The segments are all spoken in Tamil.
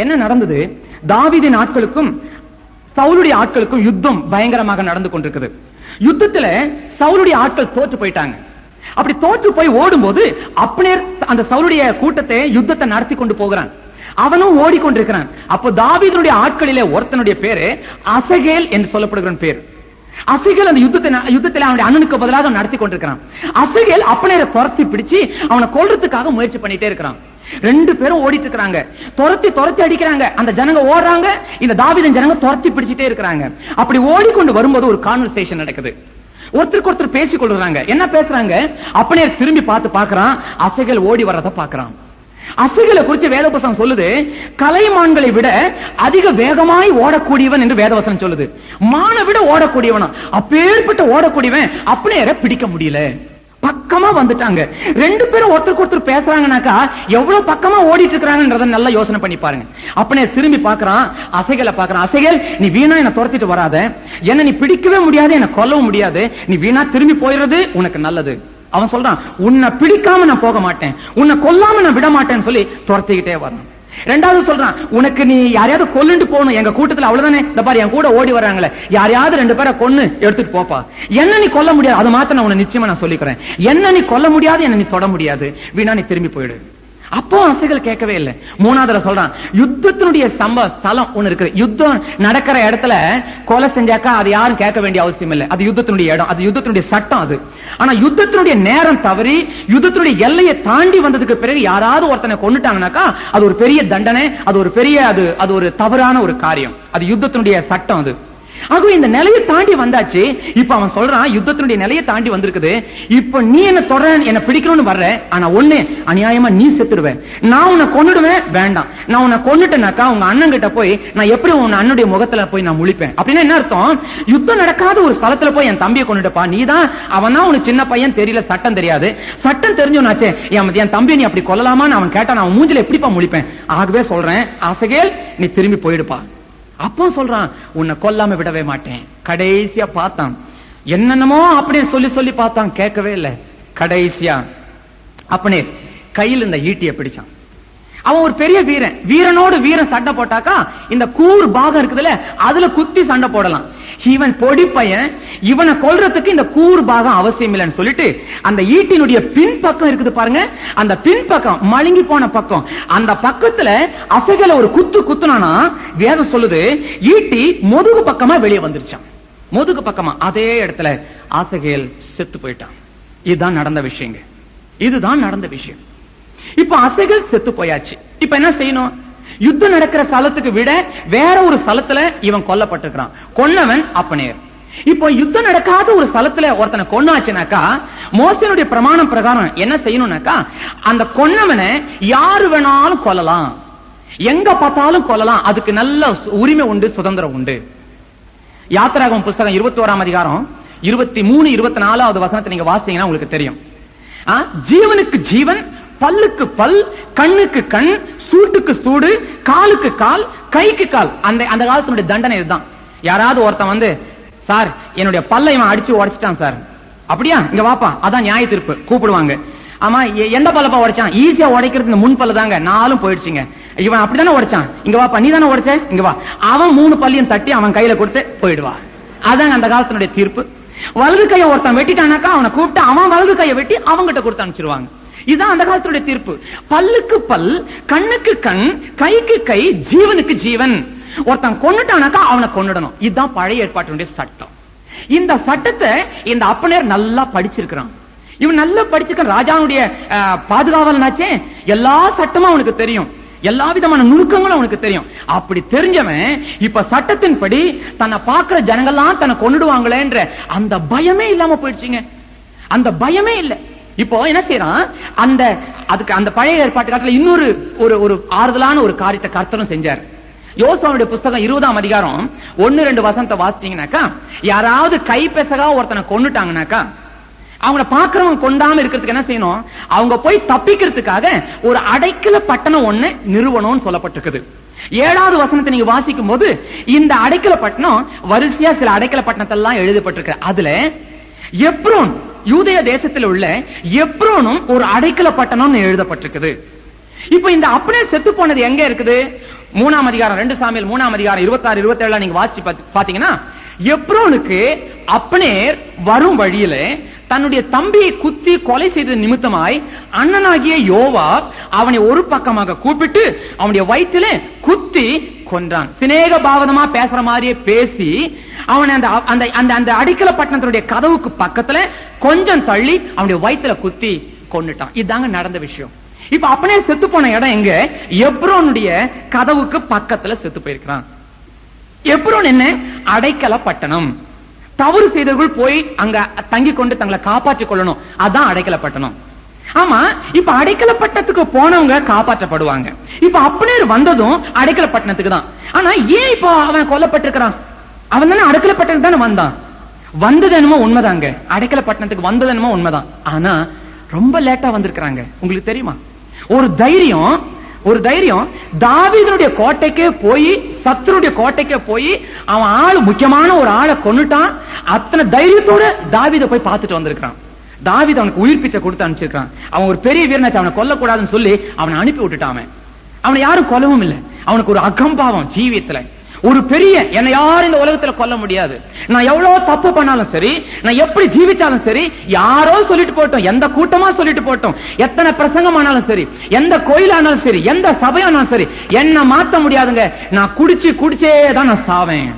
என்ன நடந்தது? தாவீதின் ஆட்களுக்கும் சவுலுடைய ஆட்களுக்கும் யுத்தம் பயங்கரமாக நடந்து கொண்டிருக்குது. யுத்தத்துல சவுலுடைய ஆட்கள் தோற்று போயிட்டாங்க. அப்படி தோற்று போய் ஓடும்போது அப்னேர் அந்த சவுலுடைய கூட்டத்தை யுத்தத்தை நடத்தி கொண்டு போகிறான். அவனும் ஓடிக்கொண்டிருக்கிறான். அப்போ தாவீதுடைய ஆட்களிலே ஒருத்தனுடைய பேரு அசகேல் என்று சொல்லப்படுகிற பேர். அசகேல் அந்த யுத்தத்தில் அவனுடைய அண்ணனுக்கு பதிலாக நடத்தி கொண்டிருக்கிறான். அசகேல் அப்னேரை துரத்தி பிடிச்சு அவனை கொல்றதுக்காக முயற்சி பண்ணிட்டே இருக்கிறான். ரெண்டு பேரும் ஓடிட்டு இருக்காங்க. துரத்தி அடிக்கிறாங்க. அந்த ஜனங்க ஓடுறாங்க. இந்த தாவீதின் ஜனங்க துரத்தி பிடிச்சிட்டே இருக்கிறாங்க. அப்படி ஓடிக்கொண்டு வரும்போது ஒரு கான்வர்சேஷன் நடக்குது. ஒருத்தருக்கு ஒருத்தர் பேசிக் கொள்றாங்க. என்ன பேசுறாங்க? அப்னேர் திரும்பி பார்த்து பார்க்கறான். அசகேல் ஓடி வர்றத பார்க்கறான். அசகேலை குறித்து வேதவசனம் சொல்லுது, கலைமான்களை விட அதிக வேகமாய் ஓடக்கூடியவன் என்று வேதவசனம் சொல்லுது. மானை விட ஓடக்கூடியவனா? அப்பேற்பட்ட ஓடக்கூடியவன் அப்னேரை பிடிக்க முடியல. பக்கமா வந்துட்டாங்க. ரெண்டு பேரும் ஒருத்தருக்கு ஒருத்தர் பேசுறாங்கனாக்கா எவ்வளவு பக்கமா ஓடிட்டு இருக்காங்கன்றத நல்லா யோசனை பண்ணி பாருங்க. அப்னேர் திரும்பி பார்க்கறான். அசகேலை பார்க்கறான். அசகேல், நீ வீணா என்ன துரத்திட்டு வராத. என்ன நீ பிடிக்கவே முடியாது, என்ன கொல்லவும் முடியாது. நீ வீணா திரும்பி போயிடுறது உனக்கு நல்லது. அவன் சொல்றான், உன்னை பிடிக்காம நான் போக மாட்டேன், உன்னை கொல்லாம நான் விட மாட்டேன்னு சொல்லி துரத்திக்கிட்டே வரான். ரெண்டாவது சொல்றான், உனக்கு நீ யாரையாவது கொல்லுண்டு போகணும், எங்க கூட்டத்தில் அவ்வளவுதானே, இந்த பாரு என் கூட ஓடி வராங்களே, யாரையாவது ரெண்டு பேரை கொன்னு எடுத்துட்டு போப்பா. என்ன நீ கொல்ல முடியாது, அது மாத்த நான் உன்னை நிச்சயமா நான் சொல்லிக்கிறேன். என்ன நீ கொல்ல முடியாது, என்ன நீ தொட முடியாது, வீணா நீ திரும்பி போயிடு. அப்போ அசகேல் கேட்கவே இல்லை. மூணாவது சொல்றான், யுத்தத்தினுடைய ஸ்தலம் ஒண்ணு இருக்கு. யுத்தம் நடக்கிற இடத்துல கொலை செஞ்சாக்கா அது யாரும் கேட்க வேண்டிய அவசியம் இல்லை. அது யுத்தத்தினுடைய இடம், அது யுத்தத்தினுடைய சட்டம் அது. ஆனா யுத்தத்தினுடைய நேரம் தவறி யுத்தத்தினுடைய எல்லையை தாண்டி வந்ததுக்கு பிறகு யாராவது ஒருத்தனை கொண்டுட்டாங்கனாக்கா அது ஒரு பெரிய தண்டனை, அது ஒரு பெரிய அது ஒரு தவறான ஒரு காரியம். அது யுத்தத்தினுடைய சட்டம் அது. ஆகவே இந்த நிலையை தாண்டி வந்தாச்சு. இப்ப அவன் சொல்றான், யுத்தத்தினுடைய நிலையை தாண்டி வந்திருக்குது. இப்ப நீ என்ன தொடர, என்ன பிடிக்கணும்னு வர்ற, ஆனா ஒண்ணு அநியாயமா நீ செத்துடுவேன். நான் உன்னை கொன்னுடுவேன். வேண்டாம், நான் உன்னை கொன்னுட்டேனாக்கா உங்க அண்ணன் கிட்ட போய் நான் எப்படி உன் அண்ணனுடைய முகத்துல போய் நான் முழிப்பேன். அப்படின்னா என்ன அர்த்தம்? யுத்தம் நடக்காத ஒரு ஸ்தலத்துல போய் என் தம்பியை கொண்டுட்டப்பா, நீதான் அவன் தான் உனக்கு சின்ன பையன், தெரியல, சட்டம் தெரியாது. சட்டம் தெரிஞ்சவனாச்சே, என் தம்பியை நீ அப்படி கொல்லலாமான்னு அவன் கேட்டான், அவன் மூஞ்சில எப்படிப்பா முழிப்பேன். ஆகவே சொல்றேன், அசகேல் நீ திரும்பி போயிடுப்பா. அப்போ சொல்றான், உன்னை கொல்லாம விடவே மாட்டேன். கடைசியா பார்த்தான், என்னென்னமோ அப்படியே சொல்லி சொல்லி பார்த்தான், கேட்கவே இல்லை. கடைசியா அப்பனே கையில் இந்த ஈட்டியை பிடிச்சான். அவன் ஒரு பெரிய வீரன். வீரனோடு வீரன் சண்டை போட்டாக்கா இந்த கூர் பாகம் இருக்குதுல்ல, அதுல குத்தி சண்டை போடலாம். இவன் பொடி பையன், இவனை கொல்றதுக்கு இந்த கூர் பாகம் அவசியம் இல்லைன்னு சொல்லிட்டு அந்த ஈட்டினுடைய பின்பக்கம் இருக்குது பாருங்க, அந்த பின்பக்கம் மழுங்கி போன பக்கம், அந்த பக்கத்துல அசகேல ஒரு குத்துனானா வேதம் சொல்லுது, ஈட்டி முதுகு பக்கமா வெளியே வந்துருச்சான். முதுகு பக்கமா அதே இடத்துல அசகேல் செத்து போயிட்டான். இதுதான் நடந்த விஷயங்க. இதுதான் நடந்த விஷயம். இப்ப அசகேல் செத்து போயாச்சு. இப்ப என்ன செய்யணும்? யுத்தம் நடக்கிற ஸ்தலத்துக்கு விட வேற ஒரு ஸ்தலத்துல இவன் கொல்லப்பட்டிருக்கிறான். கொன்னவன் அப்னேர். இப்போ யுத்தம் நடக்காத ஒரு ஸ்தலத்துல ஒருத்தனை கொன்னாச்சுனாக்கா மோசேயுடைய பிரமாணம் பிரகாரம் என்ன செய்யணும்னாக்கா, அந்த கொன்னவனை யாரு வேணாலும் கொல்லலாம், எங்க பார்த்தாலும் கொல்லலாம். அதுக்கு நல்ல உரிமை உண்டு, சுதந்திரம் உண்டு. யாத்திராகமம் புஸ்தகம் 21ஆம் அதிகாரம் 23, 24வது வசனத்தை நீங்க வாசிங்கன்னா உங்களுக்கு தெரியும். ஜீவனுக்கு ஜீவன், பல்லுக்கு பல், கண்ணுக்கு கண், சூட்டுக்கு சூடு, காலுக்கு கால், கைக்கு கால். அந்த காலத்தினுடைய தண்டனை இதுதான். யாராவது ஒருத்தன் வந்து, சார் என்னுடைய பல்லை இவன் அடிச்சு உடைச்சிட்டான் சார், அப்படியா, இங்க வாப்பா, அதான் நியாய தீர்ப்பு கூப்பிடுவாங்க. ஆமா, எந்த பல்லப்பா உடைச்சான்? ஈஸியா உடைக்கிறது இந்த முன் பல்லு தாங்க, நாலும் போயிடுச்சுங்க. இவன் அப்படித்தானே உடைச்சான், இங்க வாப்பா, நீ தானே உடைச்ச, இங்க வா. அவன் 3 பல்லையும் தட்டி அவன் கையில கொடுத்து போயிடுவா. அதாங்க அந்த காலத்தினுடைய தீர்ப்பு. வலது கையை ஒருத்தன் வெட்டிட்டானாக்கா அவனை கூப்பிட்டு அவன் வலது கையை வெட்டி அவங்கிட்ட கொடுத்து அனுப்பிச்சிருவாங்க. இதுதான் அந்த காலத்துடைய தீர்ப்பு. பல்லுக்கு பல், கண்ணுக்கு கண், கைக்கு கை, ஜீவனுக்கு ஜீவன். ஒருத்தன் கொன்னுட்டானாக்கா அவனை கொன்னுடணும். இதுதான் பழைய ஏற்பாட்டினுடைய சட்டம். இந்த சட்டத்தை இந்த அப்னேர் நல்லா படிச்சிருக்கிறான். இவன் நல்லா படிச்சிருக்க, ராஜாவுடைய பாதுகாவலனாச்சே, எல்லா சட்டமும் அவனுக்கு தெரியும், எல்லா விதமான நுணுக்கங்களும் அவனுக்கு தெரியும். அப்படி தெரிஞ்சவன் இப்ப சட்டத்தின்படி தன்னை பார்க்கிற ஜனங்கள்லாம் தன்னை கொன்னுடுவாங்களேன்ற அந்த பயமே இல்லாம போயிடுச்சுங்க. அந்த பயமே இல்லை. இப்போ என்ன செய்யறான், அந்த பழைய ஏற்பாட்டு காலத்துல இன்னொரு ஒரு ஆறுதலான ஒரு காரியத்தை கர்த்தரும் செஞ்சார். யோசுவாவுடைய புஸ்தகம் 20ஆம் அதிகாரம் 1-2 வசனத்தை வாசிச்சீங்கன்னாக்கா, யாராவது கைப்பெசகா ஒருத்தனை கொன்னுட்டாங்கனாக்கா அவங்கள பாக்குறவங்க கொண்டாம இருக்கிறதுக்கு என்ன செய்யணும், அவங்க போய் தப்பிக்கிறதுக்காக ஒரு அடைக்கல பட்டணம் ஒண்ணு நிறுவனம்னு சொல்லப்பட்டிருக்குது. 7வது வசனத்தை நீங்க வாசிக்கும் போது இந்த அடைக்கல பட்டணம் வரிசையா சில அடைக்கல பட்டணத்தெல்லாம் எழுதப்பட்டிருக்கு. அதுல எப்ரோன், யூதேய தேசத்தில் உள்ள எப்ரோனும் ஒரு அடைக்கல பட்டணம் எழுதப்பட்டிருக்குது. இப்ப இந்த அப்னேர் செத்து போனது எங்க இருக்குது? 3ஆம் அதிகாரம் 2 சாமுவேல் 3ஆம் அதிகாரம் 26 27 நீங்க வாசிச்சு பாத்தீங்கன்னா, எப்ரோனுக்கு அப்னேர் வரும் வழியில தன்னுடைய தம்பியை குத்தி கொலை செய்த நிமித்தமாய் அண்ணனாகிய யோவாப் அவனை ஒரு பக்கமாக கூப்பிட்டு அவனுடைய வயிற்றில குத்தி கொன்றான். சிநேக பாவதமா பேசுற மாதிரியே பேசி அவனை அந்த அடிக்கல பட்டணத்தினுடைய கதவுக்கு பக்கத்துல கொஞ்சம் தள்ளி அவனுடைய வயிற்றுல குத்தி கொன்னுட்டான். இதுதாங்க நடந்த விஷயம். இப்ப அப்பனே செத்து போன இடம் எங்க? எப்ரோனுடைய கதவுக்கு பக்கத்துல செத்து போயிருக்கிறான். எப்ரோன் என்ன? அடைக்கல பட்டணம். தவறு செய்தவர்கள் போய் அங்க தங்கி கொண்டு தங்களை காப்பாற்றிக் கொள்ளணும். அதான் அடைக்கல பட்டணம். ஆமா, இப்ப அடைக்கல பட்டணத்துக்கு போனவங்க காப்பாற்றப்படுவாங்க. இப்ப அப்னேர் வந்ததும் அடைக்கல பட்டணத்துக்கு தான். ஆனா ஏன் இப்போ அவன் கொல்லப்பட்டிருக்கிறான்? அவன் தானே அடைக்கல பட்டணத்துக்கு தானே வந்தான். வந்தது என்னமோ உண்மைதாங்க, அடைக்கல பட்டணத்துக்கு வந்தது என்னமோ உண்மைதான். ஆனா ரொம்ப லேட்டா வந்திருக்கிறாங்க. உங்களுக்கு தெரியுமா? ஒரு தைரியம் தாவீதுடைய கோட்டைக்கே போய், சத்துருடைய கோட்டைக்கே போய் அவன் ஆளு முக்கியமான ஒரு ஆளை கொன்னுட்டான். அத்தனை தைரியத்தோட தாவீதை போய் பார்த்துட்டு வந்திருக்கான். தாவீது அவனுக்கு உயிர் பிச்சை கொடுத்து அனுப்பிச்சிருக்கான். அவன் ஒரு பெரிய வீரனாச்சு, அவனை கொல்லக்கூடாதுன்னு சொல்லி அவனை அனுப்பி விட்டுட்டான். அவனை யாரும் கொல்லவும் இல்லை. அவனுக்கு ஒரு அகம்பாவம் ஜீவியத்துல, ஒரு பெரிய, என்னை யாரும் இந்த உலகத்துல கொல்ல முடியாது. நான் எவ்வளவு தப்பு பண்ணாலும் சரி, நான் எப்படி ஜீவிச்சாலும் சரி, யாரோ சொல்லிட்டு போட்டோம், எந்த கூட்டமா சொல்லிட்டு போட்டோம், எத்தனை பிரசங்கம் ஆனாலும் சரி, எந்த கோயிலானாலும் சரி, எந்த சபையானாலும் சரி, என்ன மாத்த முடியாதுங்க. நான் குடிச்சே தான் நான் சாவேன்.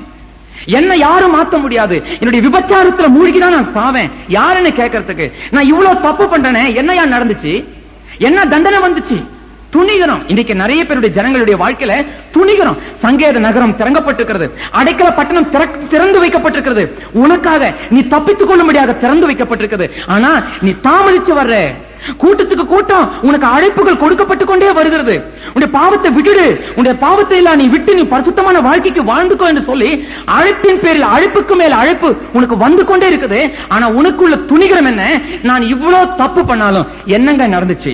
என்ன யாரும் மாத்த முடியாது. என்னுடைய விபச்சாரத்துல மூழ்கிதான் நான் சாவேன். யார் என்ன கேட்கறதுக்கு? நான் இவ்வளவு தப்பு பண்றேனே, என்னையா நடந்துச்சு? என்ன தண்டனை வந்துச்சு? துணிகரம். இன்னைக்கு நிறைய பேருடைய ஜனங்களுடைய வாழ்க்கையில துணிகரம். சங்கேத நகரம் திறங்கப்பட்டிருக்கிறது. அடைக்கல பட்டணம் திறந்து வைக்கப்பட்டிருக்கிறது. உனக்காக நீ தப்பித்துக் கொள்ள முடியாத திறந்து வைக்கப்பட்டிருக்கிறது. ஆனா நீ தாமதிச்சு வர்ற. கூட்டத்துக்கு கூட்டம் உனக்கு அழைப்புகள் கொடுக்கப்பட்டு கொண்டே வருகிறது. உன்னுடைய பாவத்தை விட்டுடு, உன்னுடைய பாவத்தை எல்லாம் நீ விட்டு நீ பரிசுத்தமான வாழ்க்கைக்கு வாழ்ந்துக்கோ என்று சொல்லி அழைப்பின் பேரில் அழைப்புக்கு மேல் அழைப்பு உனக்கு வந்து கொண்டே இருக்குது. ஆனா உனக்குள்ள துணிகரம் என்ன? நான் இவ்வளவு தப்பு பண்ணாலும் என்னங்க நடந்துச்சு?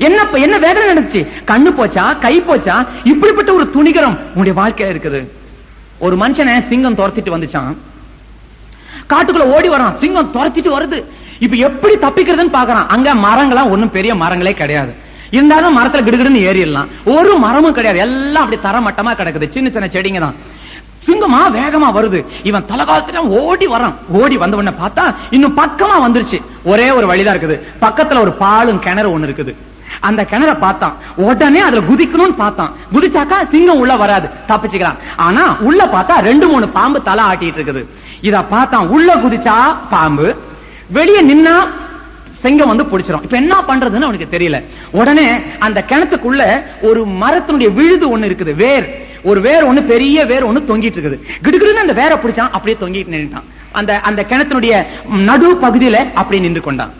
என்ன வேதனை நடந்துச்சு? கண்ணு போச்சா, கை போச்சா? இப்படிப்பட்ட ஒரு துணிகரம் உன்னுடைய வாழ்க்கையில இருக்குது. ஒரு மனுஷனை சிங்கம் துரத்திட்டு வந்துச்சான். காட்டுக்குள்ள ஓடி வரான், சிங்கம் துரத்திட்டு வருது. இப்ப எப்படி தப்பிக்கிறதுன்னு பாக்குறான். அங்க மரங்களாம் ஒண்ணும் பெரிய மரங்களே கிடையாது. இருந்தாலும் மரத்துல கிடுகிடுன்னு ஏறிடலாம். ஒரு மரமும் கிடையாது. எல்லாம் அப்படி தரமட்டமா கிடக்குது. சின்ன சின்ன செடிங்க தான். சிங்கமா வேகமா வருது. இவன் தலகாலத்துல ஓடி வரான். ஓடி வந்த உடனே பார்த்தா இன்னும் பக்கமா வந்துருச்சு. ஒரே ஒரு வழிதான் இருக்குது. பக்கத்துல ஒரு பாலும் கிணறு ஒண்ணு இருக்குது. அந்த கிணற பார்த்தான். உடனே அதுல குதிக்கணும்னு பார்த்தான். குதிச்சாக்கா சிங்கம் உள்ள வராது, தப்பிச்சுக்கிறான். ஆனா உள்ள பார்த்தா 2-3 பாம்பு தலை ஆட்டிட்டு இருக்குது. இத பார்த்தான். உள்ள குதிச்சா பாம்பு, வெளியே நின்னா சிங்கம் வந்து பிடிச்சிரும். இப்ப என்ன பண்றதுன்னு அவனுக்கு தெரியல. உடனே அந்த கிணத்துக்குள்ள ஒரு மரத்தினுடைய விழுது ஒண்ணு இருக்குது. ஒரு வேர் ஒண்ணு, பெரிய வேர் ஒண்ணு தொங்கிட்டு இருக்குது. கிடுகிடுன்னு அந்த வேரை பிடிச்சான். அப்படியே தொங்கிட்டு நின்றான். அந்த கிணத்தினுடைய நடு பகுதியில அப்படியே நின்று கொண்டான்.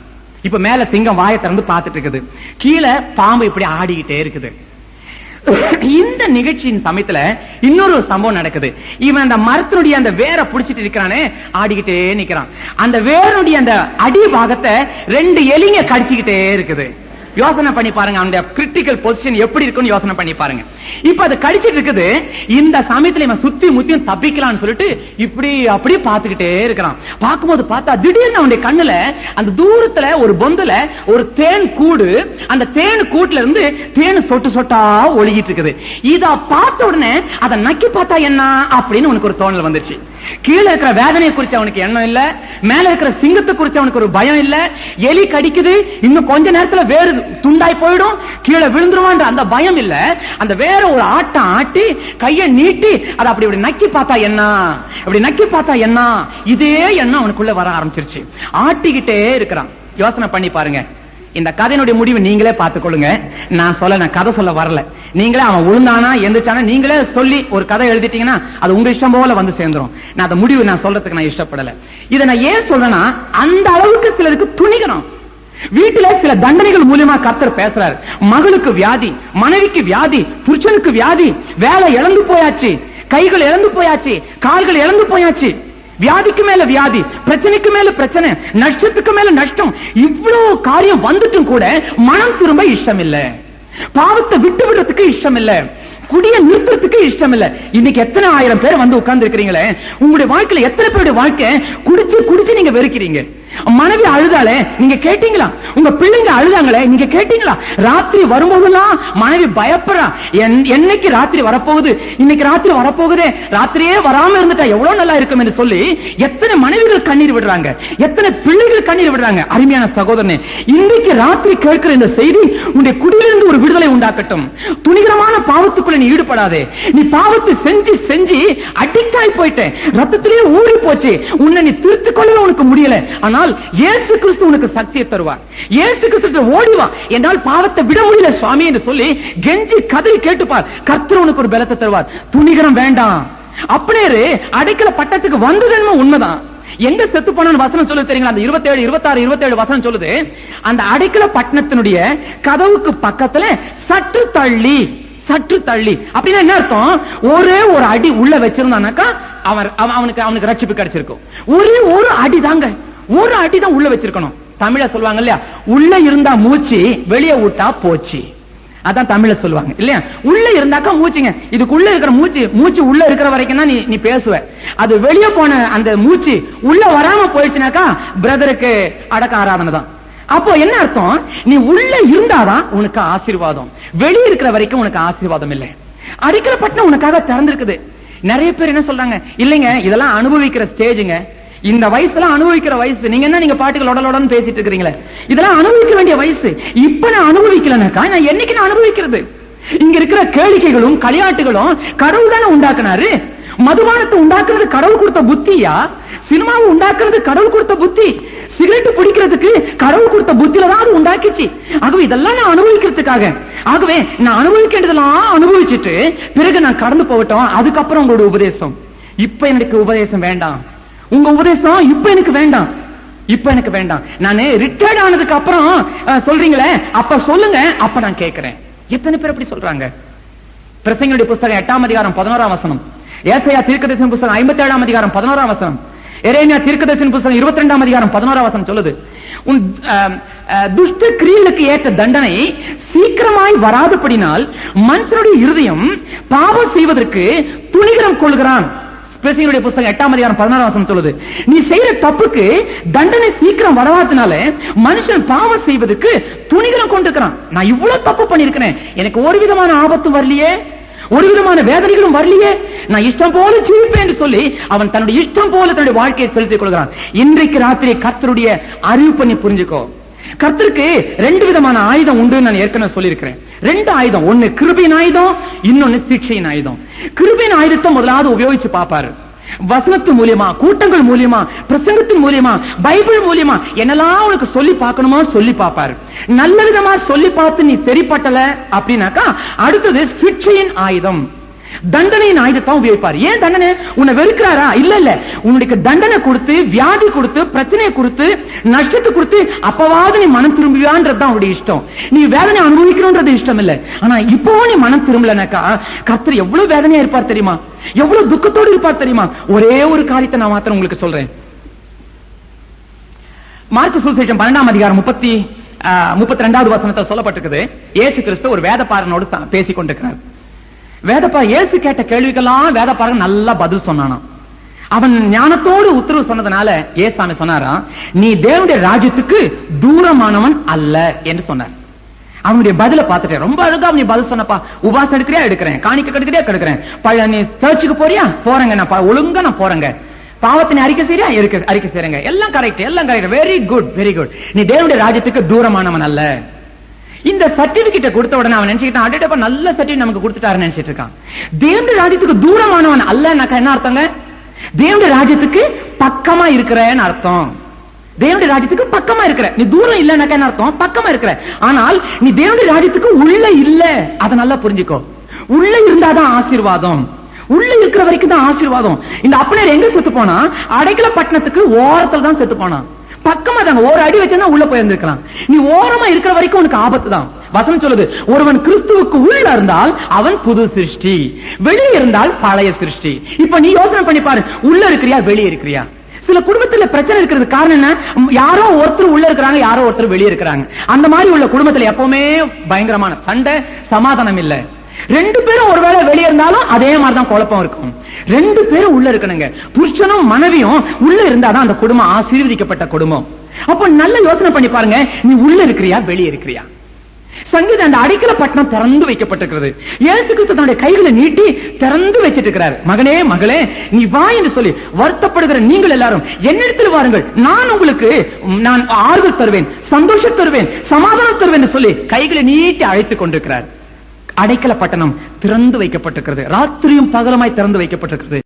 இப்ப மேல சிங்கம் வாயை திறந்து பார்த்துட்டு இருக்குது. கீழே பாம்பு இப்படி ஆடிக்கிட்டே இருக்குது. இந்த நிகழ்ச்சியின் சமயத்துல இன்னொரு சம்பவம் நடக்குது. இவன் அந்த மரத்தினுடைய அந்த வேரை புடிச்சிட்டு இருக்கிறானே, ஆடிக்கிட்டே நிக்கிறான். அந்த வேருடைய அந்த அடி பாகத்தை 2 எலிங்க கடிச்சுக்கிட்டே இருக்குது. யோசனை பண்ணி பாருங்க, அந்த கிரிட்டிக்கல் பொசிஷன் எப்படி இருக்குன்னு யோசனை பண்ணி பாருங்க. இப்ப அது கடிச்சிட்டு இருக்குது. இந்த சமயத்துல இவன் சுத்தி முத்தியும் தப்பிக்கலாம்னு சொல்லிட்டு இப்படி அப்படி பாத்துக்கிட்டே இருக்கிறான். பார்க்கும்போது பார்த்தா திடீர்னு அவனுடைய கண்ணுல அந்த தூரத்துல ஒரு பொந்துல ஒரு தேன் கூடு, அந்த தேன் கூட்டுல இருந்து தேன் சொட்டு சொட்டா ஒழுகிட்டு இருக்குது. இத பார்த்த உடனே அதை நக்கி பார்த்தா என்ன அப்படின்னு உனக்கு ஒரு தோணல் வந்துச்சு. கீழே இருக்கிற வேதனையை குறிச்சு அவனுக்கு எண்ணம் இல்ல, மேல இருக்கிற சிங்கத்தை குறிச்சு அவனுக்கு ஒரு பயம் இல்ல. எலி கடிக்குது, இன்னும் கொஞ்ச நேரத்துல வேறு துண்டாய் போயிடும், கீழே விழுந்துருவான்ற அந்த பயம் இல்ல. அந்த வேற ஒரு ஆட்டம் ஆட்டி கையை நீட்டி அதை அப்படி நக்கி பார்த்தா என்ன, அப்படி நக்கி பார்த்தா என்ன, இதே எண்ணம் அவனுக்குள்ள வர ஆரம்பிச்சிருச்சு. ஆட்டிக்கிட்டே இருக்கிறான். யோசனை பண்ணி பாருங்க. இந்த கதையினுடைய முடிவு நீங்களே பார்த்துக்கொள்ளுங்க. நான் கதை சொல்ல வரல. நீங்களே அவன் உழுந்தானா எந்திரிச்சானா நீங்களே சொல்லி ஒரு கதை எழுதிட்டீங்கன்னா அது உங்க இஷ்டம் போல வந்து சேர்ந்துரும். நான் அந்த முடிவு நான் சொல்றதுக்கு நான் இஷ்டப்படல. இதை நான் ஏன் சொல்றேன்னா, அந்த அளவுக்கு சிலருக்கு துணிகணும். வீட்டில சில தண்டனைகள் மூலமா கர்த்தர் பேசுறாரு. மகளுக்கு வியாதி, மனைவிக்கு வியாதி, புருஷனுக்கு வியாதி, வேலை இழந்து போயாச்சு, கைகள் இழந்து போயாச்சு, கால்கள் இழந்து போயாச்சு, வியாதிக்கு மேல வியாதி, பிரச்சனைக்கு மேல பிரச்சனை, நஷ்டத்துக்கு மேல நஷ்டம். இவ்வளவு காரியம் வந்துட்டும் கூட மனம் திரும்ப இஷ்டம் இல்ல, பாவத்தை விட்டு விடுறதுக்கு இஷ்டம் இல்ல, குடிய நிறுத்துறதுக்கு இஷ்டம் இல்ல. இன்னைக்கு எத்தனை ஆயிரம் பேர் வந்து உட்கார்ந்து இருக்கிறீங்களே, உங்களுடைய வாழ்க்கையில எத்தனை பேருடைய வாழ்க்கை குடிச்சு குடிச்சு நீங்க வெறுக்கிறீங்க. மனைவி அழுதாலே நீங்க கேட்டீங்களா? உங்க பிள்ளைங்க அழுதாங்களே நீங்க கேட்டீங்களா? ராத்திரி வரும்போதெல்லாம் மனைவி பயப்படுறா, என்னைக்கு ராத்திரி வரப்போகுது, இன்னைக்கு ராத்திரி வரப்போகுதே, ராத்திரியே வராம இருந்துட்டா எவ்வளவு நல்லா இருக்கும் என்று சொல்லி எத்தனை மனைவிகள் கண்ணீர் விடுறாங்க, எத்தனை பிள்ளைகள் கண்ணீர் விடுறாங்க. அருமையான சகோதரனே, இன்றைக்கு ராத்திரி கேட்கிற இந்த செய்தி உன்னுடைய குடியிலிருந்து ஒரு விடுதலை உண்டாக்கட்டும். துணிகரமான பாவத்துக்குள்ள நீ ஈடுபடாதே. நீ பாவத்தை செஞ்சு செஞ்சு அடிக்ட் ஆகி போயிட்ட, ரத்தத்திலேயே ஊறி போச்சு, உன்னை நீ திருத்திக் கொள்ள உனக்கு முடியல. ஆனால் இயேசு கிறிஸ்து உனக்கு சக்தியை தருவார். இயேசு கிறிஸ்து ஓடிவா, என்னால் பாவத்தை விட முடியல சுவாமி என்று சொல்லி கெஞ்சி கதறி கேட்டுப்பார். கர்த்தர் உனக்கு ஒரு பலத்தை தருவார். துணிகரம் வேண்டாம். அப்படியே அடைக்கல பட்டத்துக்கு வந்தது உண்மைதான். எங்க செத்து போன வசனம் சொல்லுது தெரியுங்களா? அந்த 27, 26, 27 வசனம் சொல்லுது, அந்த அடைக்கல பட்டணத்தினுடைய கதவுக்கு பக்கத்துல சற்று தள்ளி, சற்று தள்ளி அப்படின்னா என்ன அர்த்தம்? ஒரே ஒரு அடி உள்ள வச்சிருந்தானாக்கா அவனுக்கு ரட்சிப்பு கிடைச்சிருக்கும். ஒரே ஒரு அடி தாங்க, ஒரு அடி தான் உள்ள வச்சிருக்கணும். தமிழ சொல்லுவாங்க இல்லையா, உள்ள இருந்தா மூச்சு, வெளியே விட்டா போச்சு. அதான் தமிழ சொல்லுவாங்க இல்லையா? உள்ள இருந்தாக்கா மூச்சுங்க, இதுக்குள்ள இருக்கிற மூச்சு உள்ள இருக்கிற வரைக்கும் தான் நீ பேசுவ. அது வெளியே போன அந்த மூச்சு உள்ள வராம போயிடுச்சுனாக்கா பிரதருக்கு அடக்க ஆராதனை தான். அப்போ என்ன அர்த்தம்? நீ உள்ள இருந்தாதான் உனக்கு ஆசீர்வாதம், வெளியே இருக்கிற வரைக்கும் உனக்கு ஆசீர்வாதம் இல்லை. அடிக்கிற பட்டணம் உனக்காக திறந்திருக்குது. நிறைய பேர் என்ன சொல்றாங்க, இல்லைங்க இதெல்லாம் அனுபவிக்கிற ஸ்டேஜுங்க, இந்த வயசுலாம் அனுபவிக்கிற வயசு, நீங்க என்ன நீங்க பாட்டுகள் உடலுடன் பேசிட்டு இருக்கிறீங்களே, இதெல்லாம் அனுபவிக்க வேண்டிய வயசு. இப்ப நான் அனுபவிக்கலனாக்கா நான் என்னைக்கு நான் அனுபவிக்கிறது? இங்க இருக்கிற கேளிக்கைகளும் களியாட்டுகளும் கடவுள் தானே உண்டாக்குனாரு. மதுபானத்தை உண்டாக்குறது கடவுள் கொடுத்த புத்தியா? சினிமாவை உண்டாக்குறது கடவுள் கொடுத்த புத்தி. சிகரெட் பிடிக்கிறதுக்கு கடவுள் கொடுத்த புத்தியில தான் அது உண்டாக்கிச்சு. ஆகவே இதெல்லாம் நான் அனுபவிக்கிறதுக்காக, ஆகவே நான் அனுபவிக்கின்றதெல்லாம் அனுபவிச்சுட்டு பிறகு நான் கடந்து போகட்டும், அதுக்கப்புறம் உங்களோட உபதேசம். இப்ப எனக்கு உபதேசம் வேண்டாம், உங்க உபதேசம் இப்ப எனக்கு வேண்டாம், இப்ப எனக்கு வேண்டாம். நான் ரிட்டையர்ட் ஆனதுக்கு அப்புறம் சொல்றீங்களே அப்ப சொல்லுங்க, அப்ப நான் கேட்கிறேன். எத்தனை பேர் அப்படி சொல்றாங்க? பிரசங்கியுடைய புஸ்தகம் 8ஆம் அதிகாரம் 11ஆம் வசனம், ஏசாயா தீர்க்கதரிசன புஸ்தகம் 57ஆம் அதிகாரம் 11ஆம் வசனம், எரேமியா தீர்க்கதரிசன புஸ்தகம் 22ஆம் அதிகாரம் 11ஆம் வசனம் சொல்லுது, உன் துஷ்ட கிரியைகளுக்கு ஏற்ற தண்டனை சீக்கிரமாய் வராதபடினால் மனுஷனுடைய இருதயம் பாவம் செய்வதற்கு துணிகரம் கொள்கிறான். பிரசங்கியுடைய புஸ்தகம் 8ஆம் அதிகாரம் 16ஆம் வசனம் சொல்லுது, நீ செய்யற தப்புக்கு தண்டனை சீக்கிரம் வராதனால மனுஷன் பாவம் செய்வதற்கு துணிகரம் கொண்டிருக்கிறான். நான் இவ்வளவு தப்பு பண்ணிருக்கிறேன், எனக்கு ஒரு விதமான ஆபத்தும் வரலையே, ஒரு விதமான வேதனைகளும் வரலையே, நான் இஷ்டம் போல ஜீவிப்பேன் என்று சொல்லி அவன் தன்னுடைய இஷ்டம் போல தன்னுடைய வாழ்க்கையை செலுத்திக் கொள்கிறான். இன்றைக்கு ராத்திரி கர்த்தருடைய அறிவு பண்ணி புரிஞ்சுக்கோ. கர்த்தருக்கு 2 விதமான ஆயுதம் உண்டு, நான் ஏற்கனவே சொல்லியிருக்கிறேன். 2 ஆயுதம், ஒன்னு கிருபையின் ஆயுதம், இன்னொன்னு சிக்ஷையின் ஆயுதம். கிருபையின் ஆயுதத்தை முதலாவது உபயோகிச்சு பாப்பாரு. வசனத்து மூலியமா, கூட்டங்கள் மூலியமா, பிரசங்கத்தின் மூலியமா, பைபிள் மூலியமா என்னெல்லாம் உனக்கு சொல்லி பார்க்கணுமோ சொல்லி பார்ப்பாரு. நல்ல விதமா சொல்லி பார்த்து நீ சரிப்பட்டல அப்படின்னாக்கா அடுத்தது சிக்ஷையின் ஆயுதம், தண்டனையின் ஆயுதத்தை உபயோகிப்பார். ஏன் தண்டனை? உன்னை வெறுக்கிறாரா? இல்ல இல்ல, உன்னுடைய தண்டனை கொடுத்து, வியாதி கொடுத்து, பிரச்சனையை கொடுத்து, நஷ்டத்தை கொடுத்து அப்பவாவது நீ மனம் திரும்புவியான்றது தான் அவருடைய இஷ்டம். நீ வேதனை அனுபவிக்கணும்ன்றது இஷ்டம் இல்ல. ஆனா இப்பவும் நீ மனம் திரும்பலனாக்கா கர்த்தர் எவ்வளவு வேதனையா இருப்பார் தெரியுமா, எவ்வளவு துக்கத்தோடு இருப்பார் தெரியுமா? ஒரே ஒரு காரியத்தை நான் மாத்திரம் உங்களுக்கு சொல்றேன். மார்க்கு சுவிசேஷம் 12ஆம் அதிகாரம் 32வது வசனத்தை சொல்லப்பட்டிருக்குது. இயேசு கிறிஸ்து ஒரு வேதபாரனோடு பேசிக் கொண்டிருக்கிறார். வேதப்பா இயேசு கேட்ட கேள்விக்கெல்லாம் வேதபாரன் நல்லா பதில் சொன்னானா. அவன் ஞானத்தோடு உத்தரவு சொன்னதுனால ஏசாமி சொன்னாரா, நீ தேவனுடைய ராஜ்யத்துக்கு தூரமானவன் அல்ல என்று சொன்னார். அவனுடைய பதில பார்த்துட்டேன், ரொம்ப அழகா நீ பதில் சொன்னப்பா. உபாசம் எடுக்கிறியா? எடுக்கிறேன். காணிக்க கெடுக்கிறியா? கெடுக்கிறேன். நீ சர்ச்சுக்கு போறியா? போறேங்க. நான் ஒழுங்கா நான் போறேங்க. பாவத்தினை அறிக்கை செய்யறியா? அறிக்கை செய்யறேங்க. எல்லாம் கரெக்ட், எல்லாம் correct. Very good, very good. நீ தேவனுடைய ராஜ்யத்துக்கு தூரமானவன் அல்ல. இந்த சர்டிபிகேட் கொடுத்த உடனே அவன் நினைச்சுக்கிட்டான், அடேப்பா நல்ல சர்டிபிகேட் நமக்கு கொடுத்துட்டாருன்னு நினைச்சிட்டு இருக்கான். தேவனுடைய ராஜ்யத்துக்கு தூரமானவன் அல்லனாக்கா என்ன அர்த்தங்க? தேவனுடைய ராஜ்யத்துக்கு பக்கமா இருக்கிறன்னு அர்த்தம். தேவனுடைய ராஜ்யத்துக்கு பக்கமா இருக்கிற, நீ தூரம் இல்லனாக்கா என்ன அர்த்தம்? பக்கமா இருக்கிற. ஆனால் நீ தேவனுடைய ராஜ்யத்துக்கு உள்ள இல்ல, அதை நல்லா புரிஞ்சுக்கோ. உள்ள இருந்தாதான் ஆசீர்வாதம், உள்ள இருக்கிற வரைக்கும் தான் ஆசீர்வாதம். இந்த அப்பனர் எங்க செத்து போனா? அடைக்கல பட்டணத்துக்கு ஓரத்துல தான் செத்து போனான். பக்கமா தாங்க, ஒரு அடி வச்சா உள்ள போயிருந்திருக்கலாம். நீ ஓரமா இருக்கிற வரைக்கும் உனக்கு ஆபத்து தான். வசனம் சொல்லுது, ஒருவன் கிறிஸ்துவுக்கு உள்ள இருந்தால் அவன் புது சிருஷ்டி, வெளியே இருந்தால் பழைய சிருஷ்டி. இப்ப நீ யோசனை பண்ணி பாரு, உள்ள இருக்கிறியா வெளியே இருக்கிறியா? சில குடும்பத்துல பிரச்சனை இருக்கிறது காரணம் என்ன? யாரோ ஒருத்தர் உள்ள இருக்கிறாங்க, யாரோ ஒருத்தர் வெளியே இருக்கிறாங்க. அந்த மாதிரி உள்ள குடும்பத்துல எப்பவுமே பயங்கரமான சண்டை, சமாதானம் இல்ல. 2 பேரும் ஒருவேளை வெளியே இருந்தாலும் அதே மாதிரிதான் குழப்பம் இருக்கும். 2 பேரும் உள்ள இருக்கணுங்க. புருஷனும் மனைவியும் உள்ள இருந்தாதான் அந்த குடும்பம் ஆசீர்வதிக்கப்பட்ட குடும்பம். அப்போ நல்ல யோசனை பண்ணி பாருங்க, நீ உள்ள இருக்கிறியா வெளியே இருக்கிறியா? சங்கீதம் அந்த அடைக்கல பட்டணம் திறந்து வைக்கப்பட்டிருக்கிறது. இயேசு கிறிஸ்து தன்னுடைய கைகளை நீட்டி திறந்து வச்சிட்டு இருக்கிறார். மகனே மகளே, நீ வா என்று சொல்லி வருத்தப்படுகிற நீங்கள் எல்லாரும் என்னிடத்தில் வாருங்கள், நான் உங்களுக்கு நான் ஆறுதல் தருவேன், சந்தோஷம் தருவேன், சமாதானம் தருவேன் என்று சொல்லி கைகளை நீட்டி அழைத்துக் கொண்டிருக்கிறார். அடைக்கல பட்டணம் திறந்து வைக்கப்பட்டிருக்கிறது. ராத்திரியும் பகலமாய் திறந்து வைக்கப்பட்டிருக்கிறது.